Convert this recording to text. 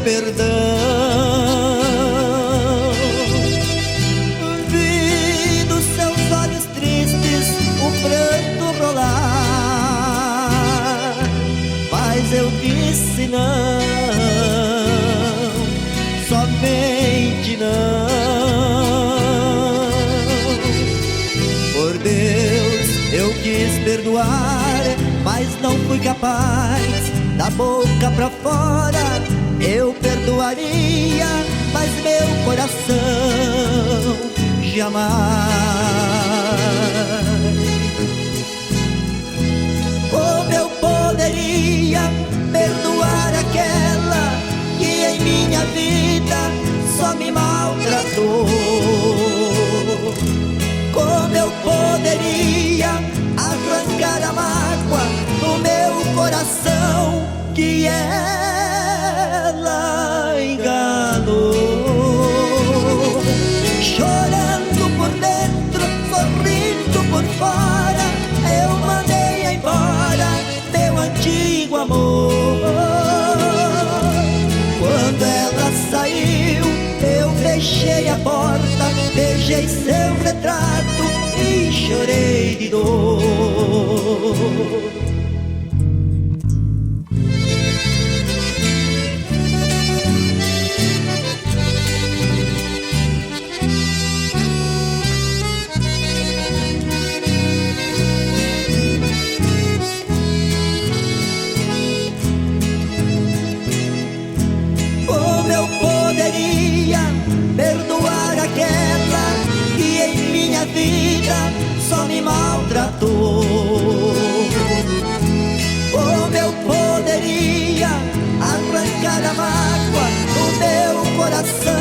perdão. Vi dos seus olhos tristes o pranto rolar, mas eu disse não, somente não. Por Deus eu quis perdoar, mas não fui capaz. Da boca pra fora eu perdoaria, mas meu coração jamais. Como eu poderia perdoar aquela que em minha vida só me maltratou? Como eu poderia arrancar a mágoa do meu coração que ela enganou? Chorando por dentro, sorrindo por fora, eu mandei embora meu antigo amor. Quando ela saiu, eu fechei a porta, beijei seu retrato e chorei de dor. Perdoar aquela que em minha vida só me maltratou? Como eu poderia arrancar a mágoa do meu coração